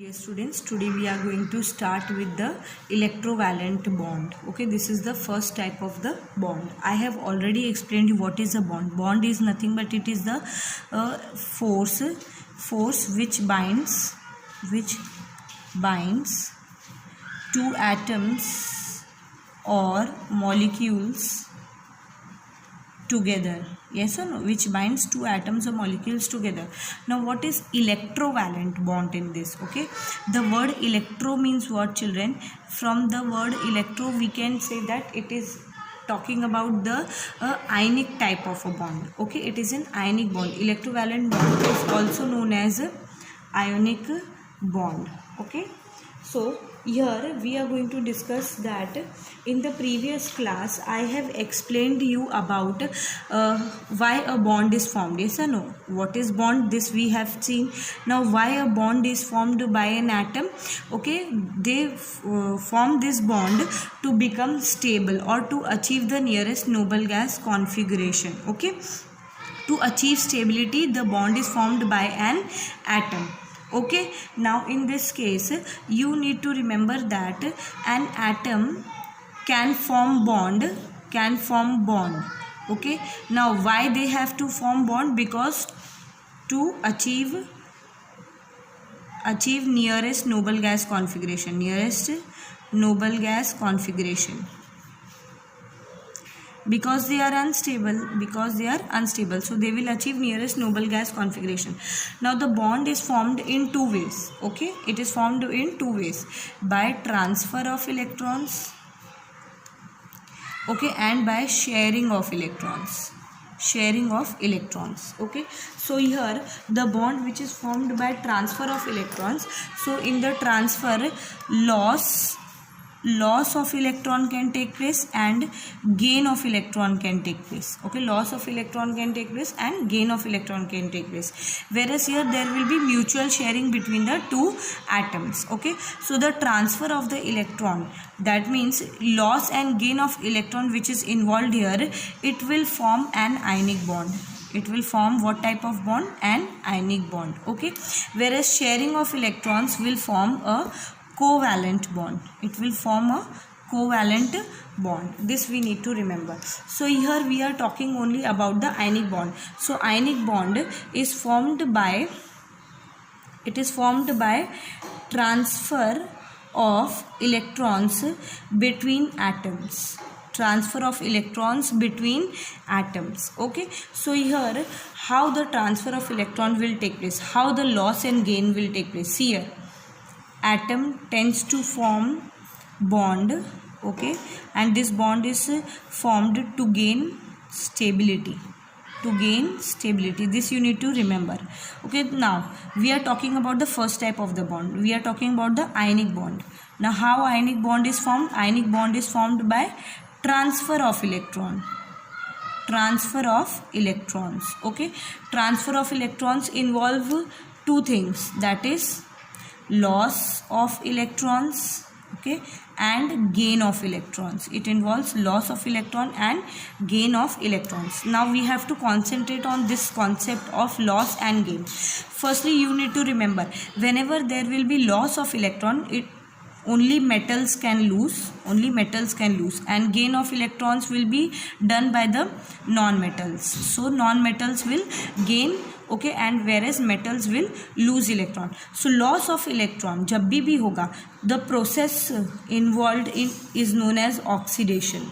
Dear students, today we are going to start with the electrovalent bond. Okay, this is the first type of the bond. I have already explained you what is a bond. Bond is nothing but it is the force which binds two atoms or molecules together. Yes or no? Which binds two atoms or molecules together. Now what is electrovalent bond in this? Okay, the word electro means what, children? From the word electro we can say that it is talking about the ionic type of a bond. Okay, it is an ionic bond. Electrovalent bond is also known as ionic bond. Okay, so here we are going to discuss that in the previous class I have explained you about why a bond is formed. Yes or no? What is bond? This we have seen. Now why a bond is formed by an atom? Okay, they form this bond to become stable or to achieve the nearest noble gas configuration. Okay, to achieve stability the bond is formed by an atom. Okay, now in this case you need to remember that an atom can form bond. Okay, now why they have to form bond? Because to achieve nearest noble gas configuration. Because they are unstable, so they will achieve nearest noble gas configuration. Now the bond is formed in two ways. Okay, it is formed in two ways: by transfer of electrons, okay, and by sharing of electrons. Okay, so here the bond which is formed by transfer of electrons, so in the transfer loss of electron can take place and gain of electron can take place. Okay, loss of electron can take place and gain of electron can take place, whereas here there will be mutual sharing between the two atoms. Okay, so the transfer of the electron, that means loss and gain of electron which is involved here, it will form an ionic bond. It will form what type of bond? An ionic bond. Okay, whereas sharing of electrons will form a covalent bond. It will form a covalent bond. This we need to remember. So here we are talking only about the ionic bond. So ionic bond is formed by transfer of electrons between atoms. Okay, so here how the transfer of electron will take place, how the loss and gain will take place. See here, atom tends to form bond, okay, and this bond is formed to gain stability. This you need to remember. Okay, now we are talking about the first type of the bond. We are talking about the ionic bond. Now how ionic bond is formed? Ionic bond is formed by transfer of electrons. Okay, transfer of electrons involve two things, that is loss of electrons, okay, and gain of electrons. It involves loss of electron and gain of electrons. Now we have to concentrate on this concept of loss and gain. Firstly, you need to remember, whenever there will be loss of electron, only metals can lose, and gain of electrons will be done by the non-metals. So non-metals will gain, okay, and whereas metals will lose electron. So loss of electron जब भी होगा, the process involved in is known as oxidation.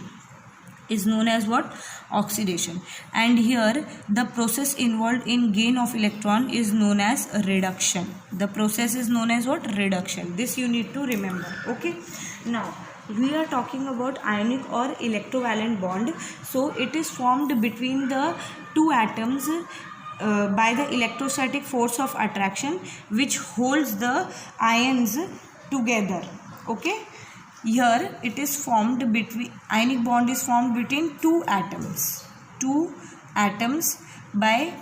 And here the process involved in gain of electron is known as reduction. The process is known as what? Reduction. This you need to remember. Okay, now we are talking about ionic or electrovalent bond. So it is formed between the two atoms by the electrostatic force of attraction which holds the ions together. Okay, here it is formed ionic bond is formed between two atoms by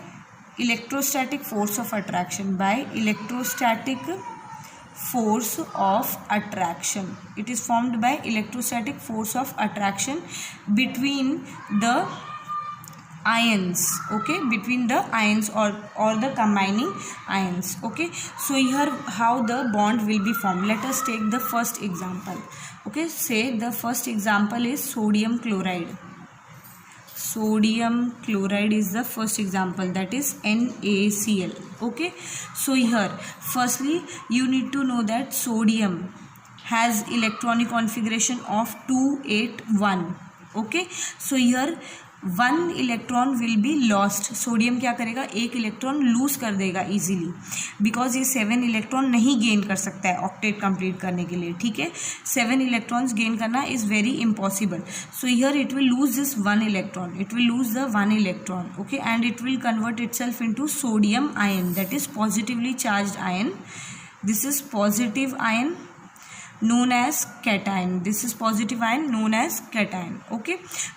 electrostatic force of attraction. It is formed by electrostatic force of attraction between the ions, okay, between the ions or the combining ions. Okay, so here how the bond will be formed. Let us take the first example. Okay, say the first example is sodium chloride. Sodium chloride is the first example, that is NaCl. Okay, so here firstly you need to know that sodium has electronic configuration of 281. Okay, so here 1 electron will be lost. Sodium क्या करेगा, 1 electron lose कर देगा easily, because ये 7 electron नहीं gain कर सकता है octet complete करने के लिए. ठीक है, 7 इलेक्ट्रॉन्स गेन करना is very impossible. So here it will lose this 1 electron, it will lose the 1 electron. Okay, and it will convert itself into sodium ion, that is positively charged ion. This is positive ion known as cation. This is positive ion known as cation. Okay,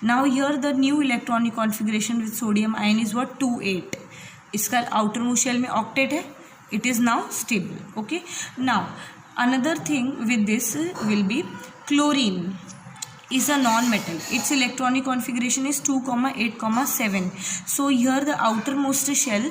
now here the new electronic configuration with sodium ion is what, 2,8. इसका outermost shell में octet है, it is now stable. Okay, now another thing with this will be chlorine is a non-metal. Its electronic configuration is 2,8,7. So here the outermost shell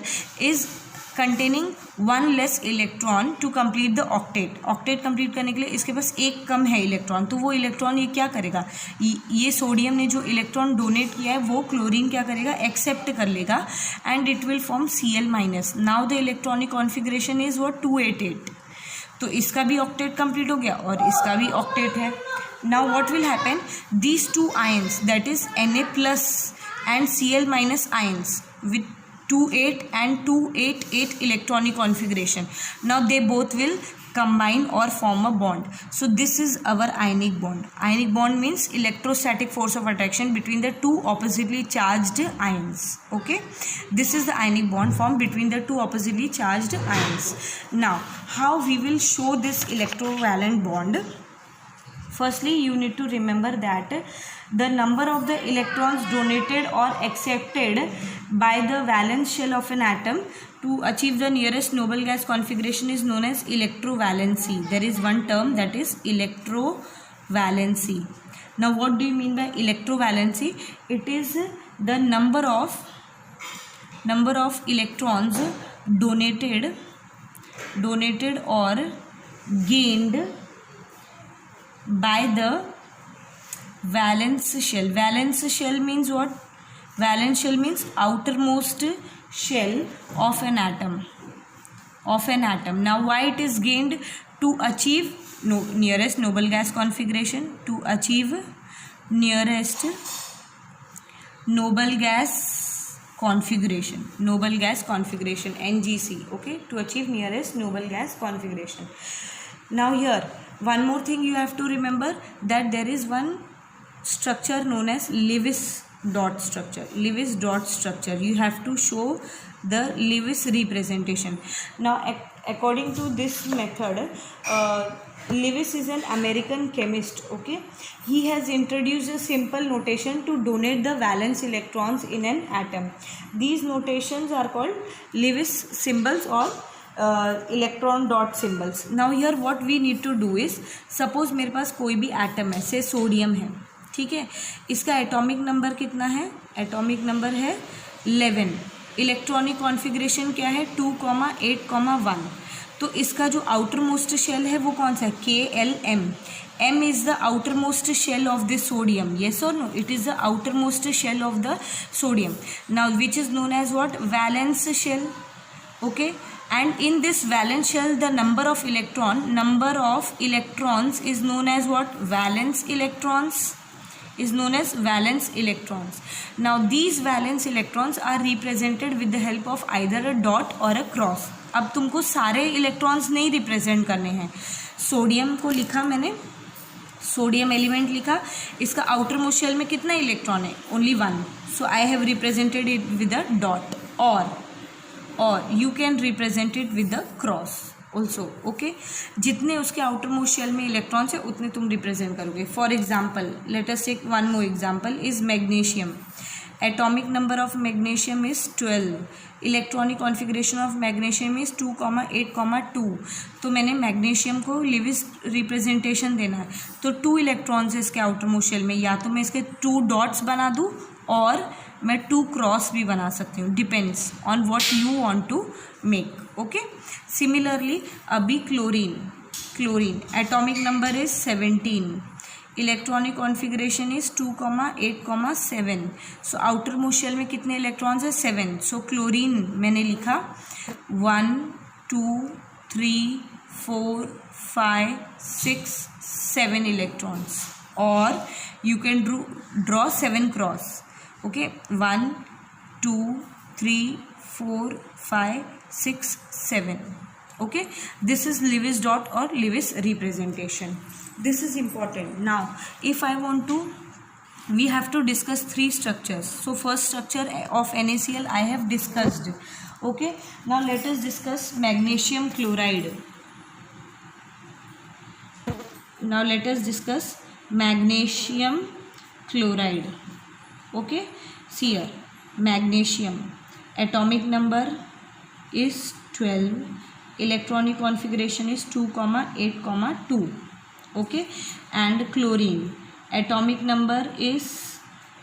is containing 1 less electron to complete the octet. octet complete करने के लिए इसके पास एक कम है electron, तो वो electron ये क्या करेगा, ये सोडियम ने जो इलेक्ट्रॉन डोनेट किया है वो क्लोरीन क्या करेगा, एक्सेप्ट कर लेगा, and it will form Cl minus. Now the electronic configuration is वो 288. तो इसका भी ऑक्टेट कंप्लीट हो गया और इसका भी ऑक्टेट है. Now what will happen, these two ions that is Na plus and Cl minus ions with 2,8 and 2,8,8 electronic configuration. Now they both will combine or form a bond. So this is our ionic bond. Ionic bond means electrostatic force of attraction between the two oppositely charged ions. Okay, this is the ionic bond formed between the two oppositely charged ions. Now how we will show this electrovalent bond? Firstly you need to remember that the number of the electrons donated or accepted by the valence shell of an atom to achieve the nearest noble gas configuration is known as electrovalency. There is one term, that is electrovalency. Now what do you mean by electrovalency? It is the number of electrons donated or gained by the valence shell. Valence shell means what? Valence shell means outermost shell of an atom. Now why it is gained? To achieve nearest noble gas configuration. To achieve nearest noble gas configuration. Noble gas configuration, NGC. Okay, to achieve nearest noble gas configuration. Now here one more thing you have to remember, that there is one structure known as Lewis dot structure. Lewis dot structure, you have to show the Lewis representation. Now according to this method, Lewis is an American chemist. Okay, he has introduced a simple notation to donate the valence electrons in an atom. These notations are called Lewis symbols or electron dot symbols. Now here what we need to do is, suppose मेरे पास कोई भी atom है, से sodium है, ठीक है, इसका एटॉमिक नंबर कितना है, एटॉमिक नंबर है 11. इलेक्ट्रॉनिक कॉन्फ़िगरेशन क्या है, 2,8,1. तो इसका जो आउटर मोस्ट शेल है वो कौन सा है, KLM. M is the outermost shell of the sodium. Yes or no? It is the outermost shell of the sodium. Now which is known as what, valence shell. Okay, and in this valence shell the number of electrons is known as what, valence electrons, is known as valence electrons. Now these valence electrons are represented with the help of either a dot or a cross. अब तुमको सारे electrons नहीं represent करने हैं. Sodium को लिखा मैंने, sodium element लिखा, इसका आउटर मोस्ट शेल में कितना इलेक्ट्रॉन है, only 1. So I have represented it with a dot, और you can represent it with the cross also. Okay, जितने उसके आउटर मोस्ट शेल में इलेक्ट्रॉन्स है उतने तुम रिप्रेजेंट करोगे. For example let us take one more example is magnesium. Atomic number of magnesium is 12. Electronic configuration of magnesium is 2,8,2. तो मैंने magnesium को लिविस रिप्रेजेंटेशन देना है, तो 2 इलेक्ट्रॉन्स है इसके आउटर मोस्ट शेल में, या तो मैं इसके 2 डॉट्स बना दूँ और मैं 2 क्रॉस भी बना सकती हूँ, depends on what you want to make. Okay, similarly अभी chlorine atomic number is 17, electronic configuration is 2,8,7. So outer most shell में कितने इलेक्ट्रॉन्स है? 7. सो क्लोरीन मैंने लिखा 1 2 3 4 5 6 7 इलेक्ट्रॉन्स, और you can draw 7 cross. Okay, 1 2 3 4 5 6 7. Okay, this is Lewis dot or Lewis representation. This is important. Now if I want to, we have to discuss 3 structures. So first structure of NaCl I have discussed. Okay, now let us discuss magnesium chloride. Now let us discuss magnesium chloride. Okay, see here, magnesium atomic number is 12, electronic configuration is 2,8,2. Okay, and chlorine atomic number is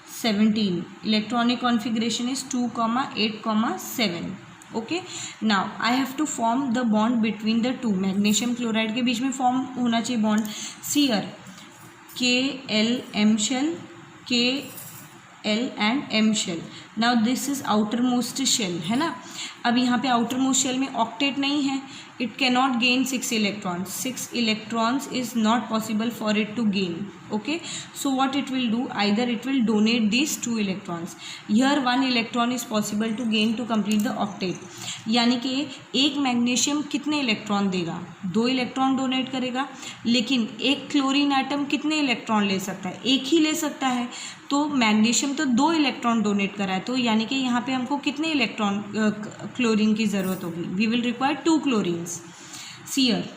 17, electronic configuration is 2,8,7. Okay, now I have to form the bond between the two. Magnesium chloride के बीच में form होना चाहिए bond. See here KL shell, KL and M shell. Now this is outer most shell, है ना. अब यहाँ पे आउटर मोस्ट शेल में ऑक्टेट नहीं है, it cannot gain 6 electrons. 6 electrons is not possible for it to gain. Okay, so what it will do, either it will donate this 2 electrons. Here 1 electron is possible to gain to complete the octet. यानी कि एक magnesium कितने electron देगा? 2 electron donate करेगा. लेकिन एक chlorine atom कितने electron ले सकता है? एक ही ले सकता है. तो मैग्नीशियम तो 2 इलेक्ट्रॉन डोनेट करा है, तो यानी कि यहाँ पे हमको कितने इलेक्ट्रॉन क्लोरीन की ज़रूरत होगी? We will require 2 chlorines. See here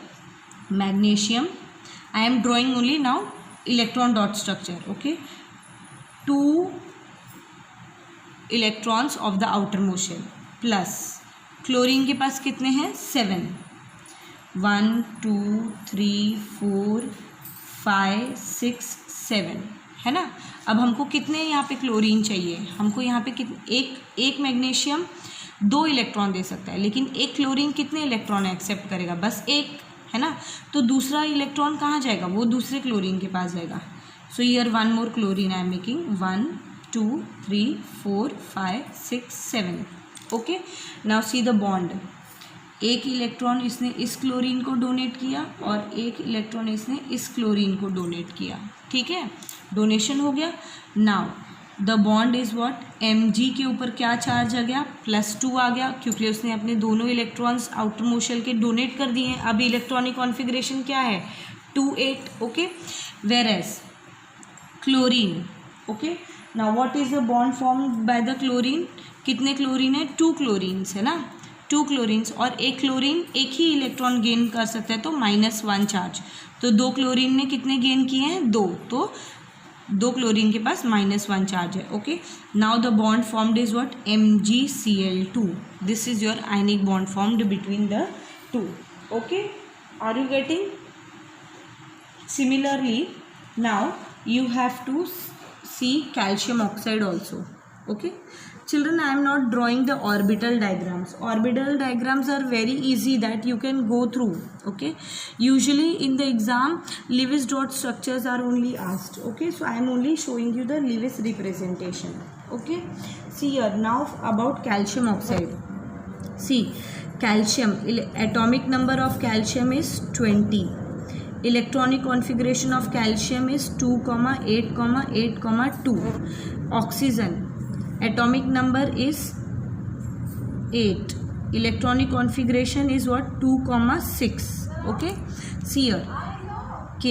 magnesium, I am drawing only now electron dot structure. Okay, 2 electrons of the outer most shell plus chlorine के पास कितने हैं? 7. 1 2 3 4 5 6 7, है ना. अब हमको कितने यहाँ पे क्लोरीन चाहिए? हमको यहाँ पे एक मैग्नीशियम 2 इलेक्ट्रॉन दे सकता है, लेकिन एक क्लोरीन कितने इलेक्ट्रॉन एक्सेप्ट करेगा? बस एक, है ना. तो दूसरा इलेक्ट्रॉन कहाँ जाएगा? वो दूसरे क्लोरीन के पास जाएगा. So here 1 more chlorine I am making. 1 2 3 4 5 6 7. Okay, now see the bond. एक इलेक्ट्रॉन इसने इस क्लोरीन को डोनेट किया और एक इलेक्ट्रॉन इसने इस क्लोरीन को डोनेट किया. ठीक है, डोनेशन हो गया. Now the bond is what? Mg के ऊपर क्या चार्ज आ गया? +2 आ गया, क्योंकि उसने अपने दोनों इलेक्ट्रॉन्स आउटर मोस्ट शेल के डोनेट कर दिए हैं. अब इलेक्ट्रॉनिक कॉन्फ़िगरेशन क्या है? 2,8. Okay, whereas chlorine. Okay, now what is the bond formed by the chlorine? कितने क्लोरीन है? 2 क्लोरीन्स, है ना. 2 क्लोरीन्स, और एक क्लोरीन एक ही इलेक्ट्रॉन गेन कर सकता है, तो -1 चार्ज. तो 2 क्लोरीन ने कितने गेन किए हैं? 2. तो 2 क्लोरीन के पास -1 चार्ज है. Okay, now the bond formed is what? MgCl2. This is your ionic bond formed between the 2. Okay, are you getting? Similarly now you have to see calcium oxide also. Okay, children, I am not drawing the orbital diagrams. Orbital diagrams are very easy that you can go through. Okay, usually in the exam Lewis dot structures are only asked. Okay, so I am only showing you the Lewis representation. Okay, see here now about calcium oxide. See, calcium atomic number of calcium is 20. Electronic configuration of calcium is 2,8,8,2. Oxygen atomic number is 8. Electronic configuration is what? 2,6. Okay, see here K,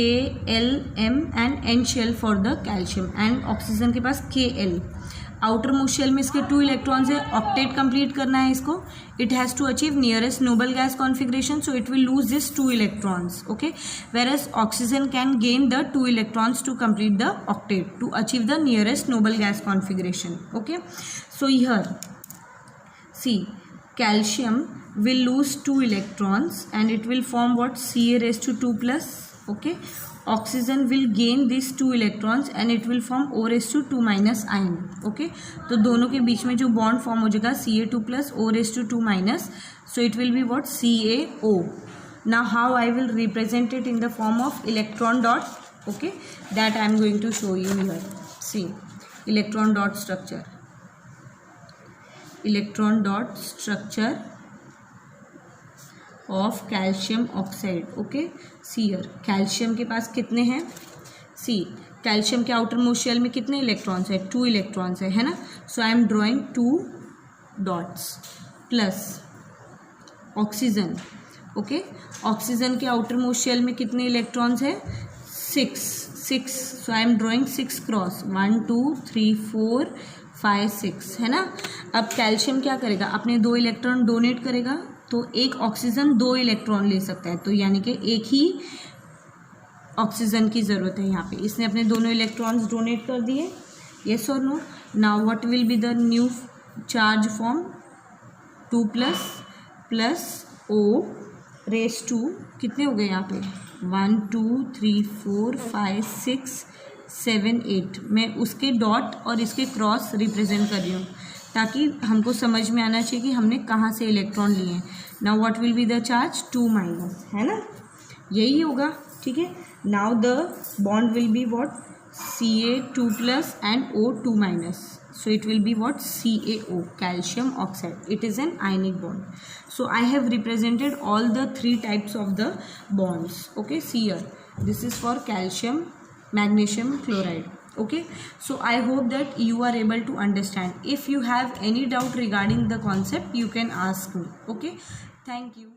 L, M and N shell for the calcium, and oxygen के पास KL. Outer most shell में इसके 2 electrons है. Octet complete करना है इसको. It has to achieve nearest noble gas configuration, so it will lose this 2 electrons. Okay, whereas oxygen can gain the 2 electrons to complete the octet to achieve the nearest noble gas configuration. Okay, so here see calcium will lose 2 electrons and it will form what? Ca raised to 2 plus okay. Oxygen will gain these 2 electrons and it will form O⁻² ion, okay. तो दोनों के बीच में जो bond form हो जाएगा Ca2 plus O⁻², so it will be what, CaO. Now how I will represent it in the form of electron dot, okay, that I am going to show you here. See, electron dot structure of calcium oxide, okay. See here, calcium के पास कितने हैं, see calcium के outer most shell में कितने electrons है, 2 electrons है ना. So I am drawing 2 dots plus oxygen, okay. Oxygen के आउटर मोस्ट शेल में कितने इलेक्ट्रॉन्स है, 6. So I am drawing 6 cross 1 2 3 4 5 6, है ना. अब कैल्शियम क्या करेगा, अपने 2 इलेक्ट्रॉन डोनेट करेगा, तो एक ऑक्सीजन 2 इलेक्ट्रॉन ले सकता है, तो यानी कि एक ही ऑक्सीजन की ज़रूरत है यहाँ पे. इसने अपने दोनों इलेक्ट्रॉन्स डोनेट कर दिए, येस और no. Now what will be the new charge form, 2 plus O⁻², कितने हो गए यहाँ पे, 1 2 3 4 5 6 7 8. मैं उसके डॉट और इसके क्रॉस रिप्रेजेंट कर रही हूँ ताकि हमको समझ में आना चाहिए कि हमने कहाँ से इलेक्ट्रॉन लिए हैं. Now what will be the charge, 2-, है ना, यही होगा, ठीक है. Now the bond will be what, Ca2+ and O2-, so it will be what, CaO, calcium oxide. It is an ionic bond. So I have represented all the 3 types of the bonds, okay. See here, this is for calcium magnesium chloride, okay. So I hope that you are able to understand. If you have any doubt regarding the concept, you can ask me, okay. Thank you.